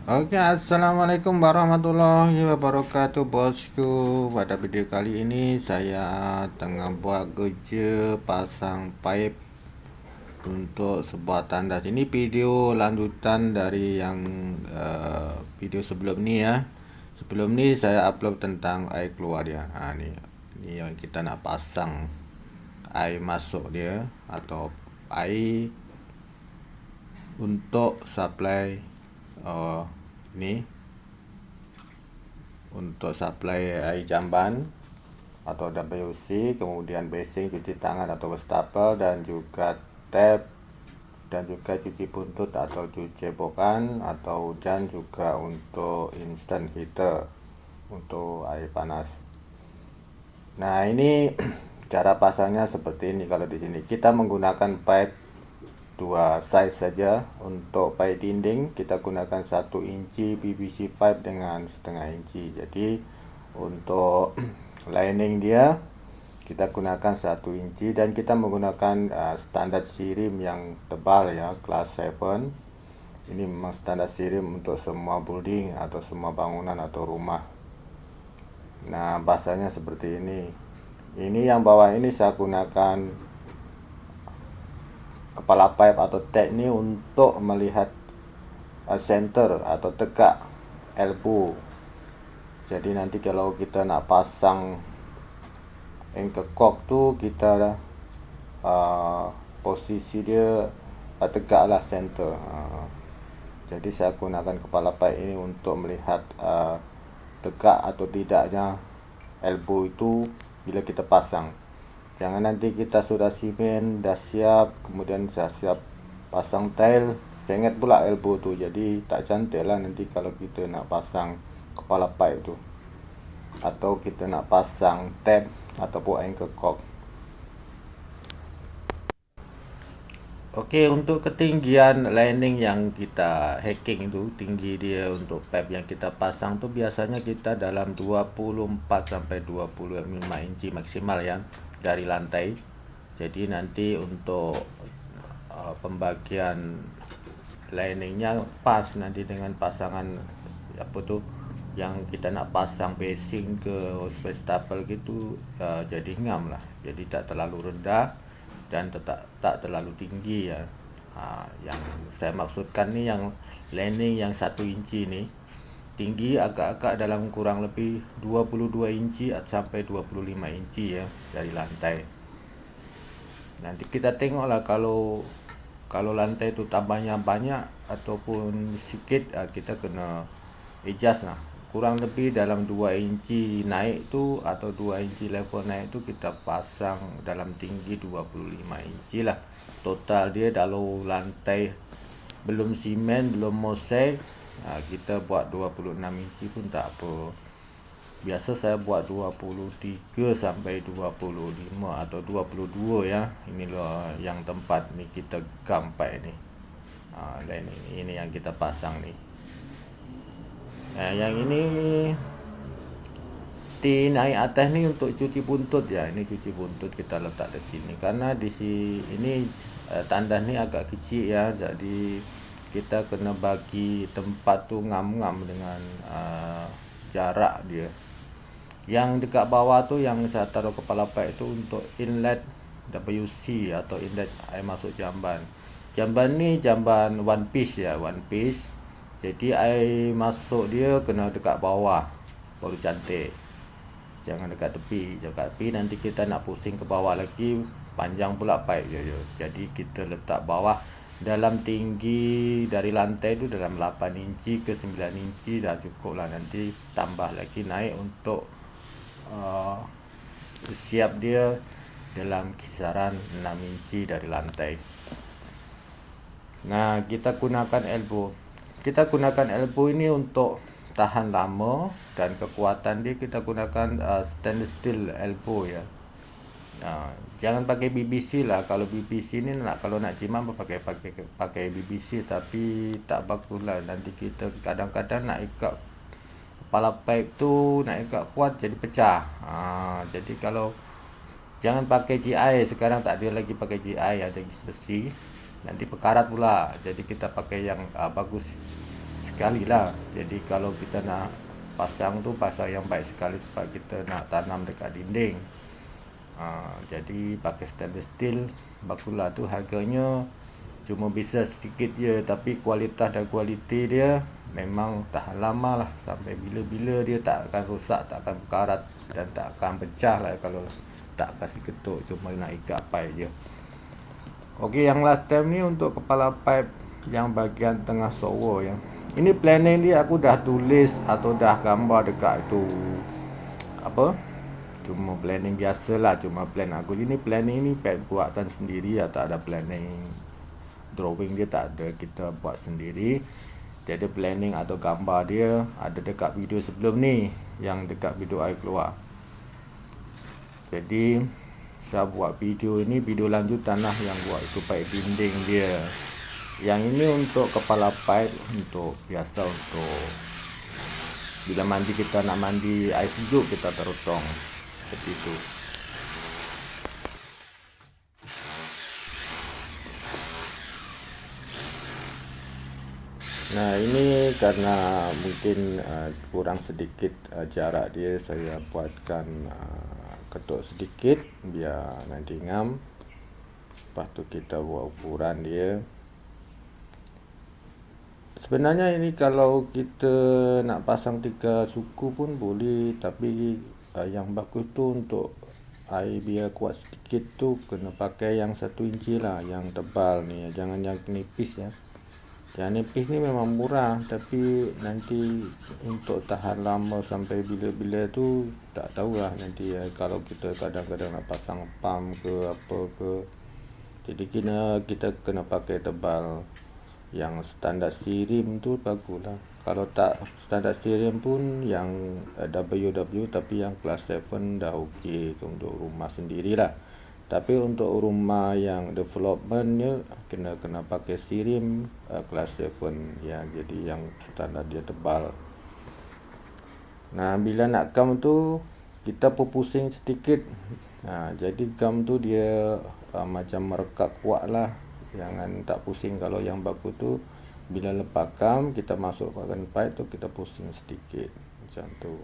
Oke, assalamualaikum warahmatullahi wabarakatuh, bosku. Pada video kali ini saya tengah buat kerja pasang pipe untuk sebuah tandas. Ini video lanjutan dari yang video sebelum ni ya. Sebelum ni saya upload tentang air keluar dia. Ni yang kita nak pasang air masuk dia atau air untuk supply ni untuk supply air jamban atau WC, kemudian basing, cuci tangan atau wastafel, dan juga tap, dan juga cuci buntut atau cuci bokan, atau dan juga untuk instant heater untuk air panas. Nah, ini cara pasangnya seperti ini. Kalau di sini kita menggunakan pipe dua size saja. Untuk pipe dinding kita gunakan 1 inci PVC pipe dengan setengah inci. Jadi untuk lining dia kita gunakan 1 inci, dan kita menggunakan standar sirim yang tebal ya, kelas 7. Ini memang standar sirim untuk semua building atau semua bangunan atau rumah. Nah, bahasanya seperti ini. Ini yang bawah ini saya gunakan kepala pipe atau tag ni untuk melihat center atau tegak elbow. Jadi nanti kalau kita nak pasang anchor cock tu, kita posisi dia tegak lah, center. Jadi saya gunakan kepala pipe ini untuk melihat tegak atau tidaknya elbow itu bila kita pasang. Jangan nanti kita sudah simen, dah siap, kemudian saya siap pasang tile, sengat pula elbow tu. Jadi tak cantik lah nanti kalau kita nak pasang kepala pipe tu, atau kita nak pasang tab ataupun anchor cock. Okey, untuk ketinggian lining yang kita hacking itu, tinggi dia untuk pipe yang kita pasang tu biasanya kita dalam 24 sampai 25 inci maksimal ya dari lantai. Jadi nanti untuk pembagian liningnya pas nanti dengan pasangan apa tu yang kita nak pasang basing ke wastafel gitu, jadi ngam lah. Jadi tak terlalu rendah dan tak terlalu tinggi ya. Yang saya maksudkan ni yang lining yang 1 inci ni tinggi agak-agak dalam kurang lebih 22 inci sampai 25 inci ya dari lantai. Nanti kita tengoklah, kalau lantai tu tambahnya banyak ataupun sikit, kita kena adjust lah. Kurang lebih dalam 2 inci naik tu atau 2 inci level naik tu kita pasang dalam tinggi 25 inci lah. Total dia kalau lantai belum simen, belum mosaik, kita buat 26 inci pun tak apa. Biasa saya buat 23 sampai 25 atau 22 ya. Inilah yang tempat ni kita gampai ni. Dan ini yang kita pasang ni. Yang ini tin air atas ni untuk cuci buntut ya. Ini cuci buntut kita letak di sini karena di sini ini tandas ni agak kecil ya. Jadi kita kena bagi tempat tu ngam-ngam dengan jarak dia. Yang dekat bawah tu yang saya taruh kepala pipe tu untuk inlet WC atau inlet air masuk jamban. Jamban ni jamban one piece ya, one piece. Jadi air masuk dia kena dekat bawah baru cantik. Jangan dekat tepi. Dekat tepi nanti kita nak pusing ke bawah lagi, panjang pula pipe je. Jadi kita letak bawah dalam tinggi dari lantai tu dalam 8 inci ke 9 inci dah cukup lah. Nanti tambah lagi naik untuk siap dia dalam kisaran 6 inci dari lantai. Nah, kita gunakan elbow. Kita gunakan elbow ini untuk tahan lama, dan kekuatan dia kita gunakan stainless steel elbow ya. Jangan pakai BBC lah. Kalau BBC ni kalau nak jimat pakai BBC, tapi tak bagus lah. Nanti kita kadang-kadang nak ikat kepala pipe tu, nak ikat kuat jadi pecah. Jadi kalau jangan pakai GI, sekarang tak ada lagi pakai GI, ada besi, nanti pekarat pula. Jadi kita pakai yang bagus sekali lah. Jadi kalau kita nak pasang tu pasang yang baik sekali sebab kita nak tanam dekat dinding. Jadi pakai stainless steel bakulah tu, harganya cuma bisa sedikit je, tapi kualitas dan kualiti dia memang tahan lama lah, sampai bila-bila dia tak akan rosak, tak akan berkarat dan tak akan pecah lah kalau tak kasih ketuk, cuma nak ikat pipe je. Okey, yang last time ni untuk kepala pipe yang bahagian tengah shower ya. Ini planning dia aku dah tulis atau dah gambar dekat tu apa, cuma planning biasa lah, cuma plan aku ini planning ni buatan sendiri lah, tak ada planning drawing dia, tak ada, kita buat sendiri. Dia ada planning atau gambar dia ada dekat video sebelum ni, yang dekat video air keluar. Jadi saya buat video ini, video lanjutan lah yang buat itu pipe dinding dia. Yang ini untuk kepala pipe, untuk biasa untuk bila mandi, kita nak mandi air sejuk kita terutong seperti itu. Nah ini karena mungkin kurang sedikit jarak dia, saya buatkan ketuk sedikit biar nanti ngam. Lepas tu kita buat ukuran dia. Sebenarnya ini kalau kita nak pasang 3 suku pun boleh, tapi yang bagus tu untuk air biar kuat sedikit tu kena pakai yang 1 inci lah, yang tebal ni, jangan yang nipis ya. Yang nipis ni memang murah, tapi nanti untuk tahan lama sampai bila-bila tu tak tahulah nanti ya, kalau kita kadang-kadang nak pasang pump ke apa ke. Jadi kita kena pakai tebal. Yang standar sirim tu baguslah. Kalau tak standar sirim pun yang WW, tapi yang kelas 7 dah okey untuk rumah sendirilah. Tapi untuk rumah yang developmentnya kena pakai sirim kelas 7 ya, jadi yang standar dia tebal. Nah bila nak gam tu kita pusing sedikit. Jadi gam tu dia macam merekat kuat lah, jangan tak pusing. Kalau yang bagus tu bila lepas gam kita masukkan pipe tu kita pusing sedikit macam tu.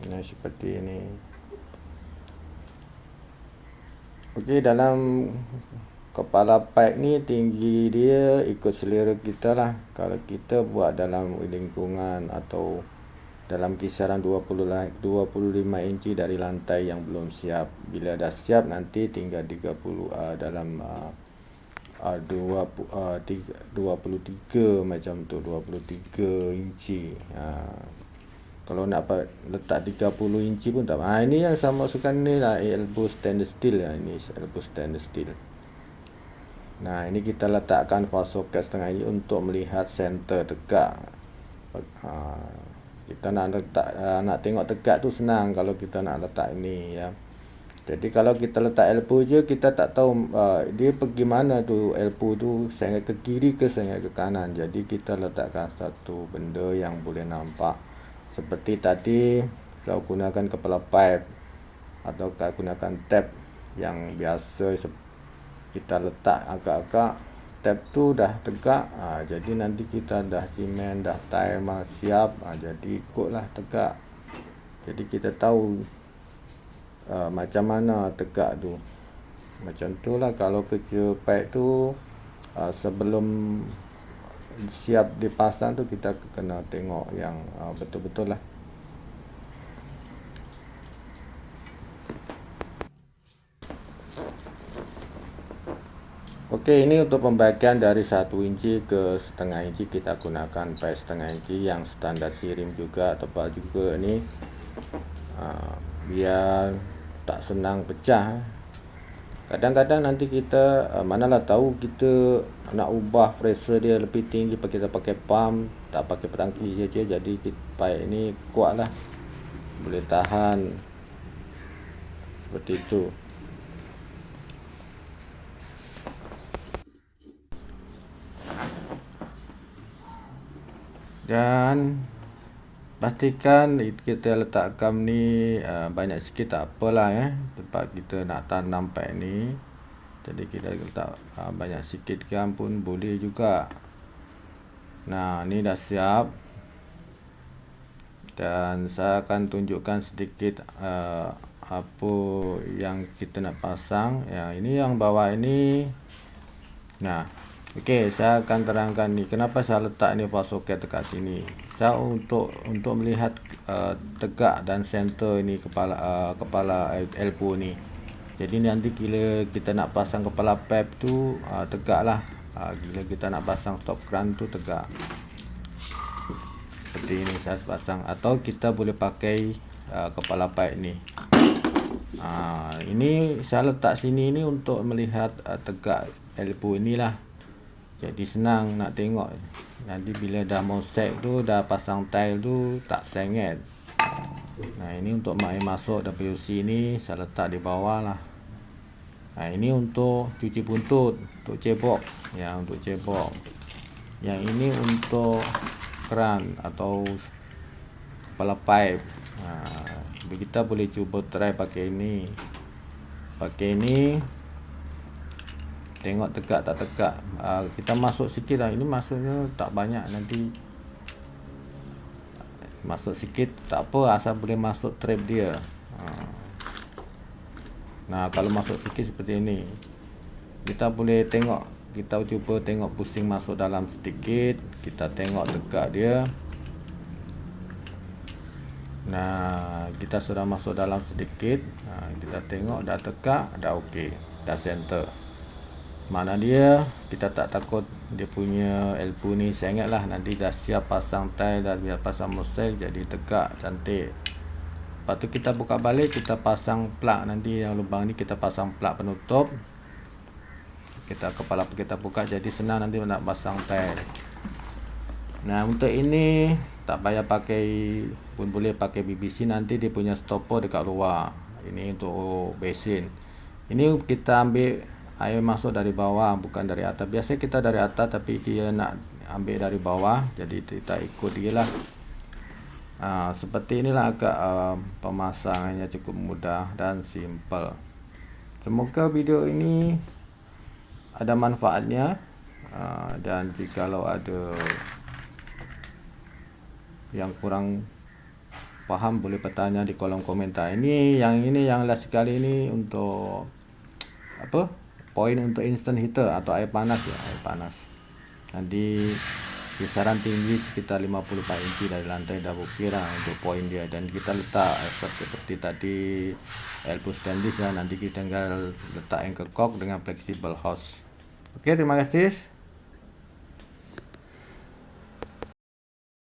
Nah seperti ini. Okey, dalam kepala pipe ni tinggi dia ikut selera kita lah. Kalau kita buat dalam lingkungan atau dalam kisaran 25 inci dari lantai yang belum siap, bila dah siap nanti tinggal 30 dalam 23 macam tu, 23 inci. Kalau nak letak 30 inci pun tak. Ini yang saya masukkan ni lah, elbow stainless steel ya, ini elbow stainless steel. Nah ini kita letakkan fast socket setengah inci untuk melihat center tegak. Kita nak tengok tegak tu senang kalau kita nak letak ini ya. Jadi kalau kita letak elbow je, kita tak tahu dia pergi mana tu, elbow tu sengit ke kiri ke sengit ke kanan. Jadi kita letakkan satu benda yang boleh nampak. Seperti tadi saya gunakan kepala pipe atau gunakan tab yang biasa kita letak agak-agak, tab tu dah tegak. Jadi nanti kita dah simen, dah tile siap, jadi ikutlah tegak. Jadi kita tahu macam mana tegak tu. Macam tu lah kalau kerja pipe tu, sebelum siap dipasang tu kita kena tengok yang betul-betul lah. Okey, ini untuk pembagian dari 1 inci ke setengah inci kita gunakan pipe setengah inci yang standar sirim juga, tebal juga ni, biar tak senang pecah. Kadang-kadang nanti kita manalah tahu kita nak ubah pressure dia lebih tinggi, kita pakai pump, tak pakai perangki je, jadi pipe ini kuat lah, boleh tahan seperti itu. Dan pastikan kita letak gam ni banyak sikit tak apalah ya, tempat kita nak tanam pipe ni. jadi kita letak banyak sikit kan pun boleh juga. Nah, ini dah siap, dan saya akan tunjukkan sedikit apa yang kita nak pasang. Ya, ini yang bawah ini. Nah, okey, saya akan terangkan ni kenapa saya letak ni power socket dekat sini. Saya untuk melihat tegak dan center ni kepala elbow ni. Jadi nanti bila kita nak pasang kepala pipe tu tegaklah. Bila kita nak pasang stop crank tu tegak. Seperti ini saya pasang, atau kita boleh pakai kepala pipe ni. Ini saya letak sini ni untuk melihat tegak elbow inilah. Jadi senang nak tengok. Nanti bila dah mau set tu, dah pasang tile tu, tak sengit. Nah, ini untuk air masuk WC ni saya letak di bawah lah. Nah, ini untuk cuci buntut, untuk cebok. Ya, untuk cebok. Yang ini untuk keran atau kepala pipe. Kita boleh cuba try pakai ini. Tengok tegak tak tegak. Kita masuk sikit lah. Ini masuknya tak banyak, nanti masuk sikit tak apa, asal boleh masuk trap dia. Nah, kalau masuk sikit seperti ini, kita boleh tengok. Kita cuba tengok pusing masuk dalam sedikit, kita tengok tegak dia. Nah, kita sudah masuk dalam sedikit. Kita tengok dah tegak, dah okey, dah center. Mana dia, kita tak takut dia punya elbow ni sengit lah. Nanti dah siap pasang tile, dah siap pasang mosaic, jadi tegak, cantik. Lepas tu kita buka balik, kita pasang plug. Nanti yang lubang ni kita pasang plug penutup. Kepala kita buka, jadi senang nanti nak pasang tile. Nah, untuk ini tak payah pakai, pun boleh pakai BBC. Nanti dia punya stopper dekat luar. Ini untuk basin. Ini kita ambil air masuk dari bawah, bukan dari atas. Biasa kita dari atas, tapi dia nak ambil dari bawah, jadi kita ikut dia lah. Seperti inilah agak pemasangannya cukup mudah dan simple. Semoga video ini ada manfaatnya, dan jikalau ada yang kurang paham boleh bertanya di kolom komentar. Ini yang last sekali ini untuk apa? Poin untuk instant heater atau air panas ya, air panas. Nanti kisaran tinggi sekitar 54 inci dari lantai dah okey lah untuk poin dia, dan kita letak seperti tadi elbow stainless lah. Nanti kita tinggal letak anchor cock dengan flexible hose. Okey, terima kasih.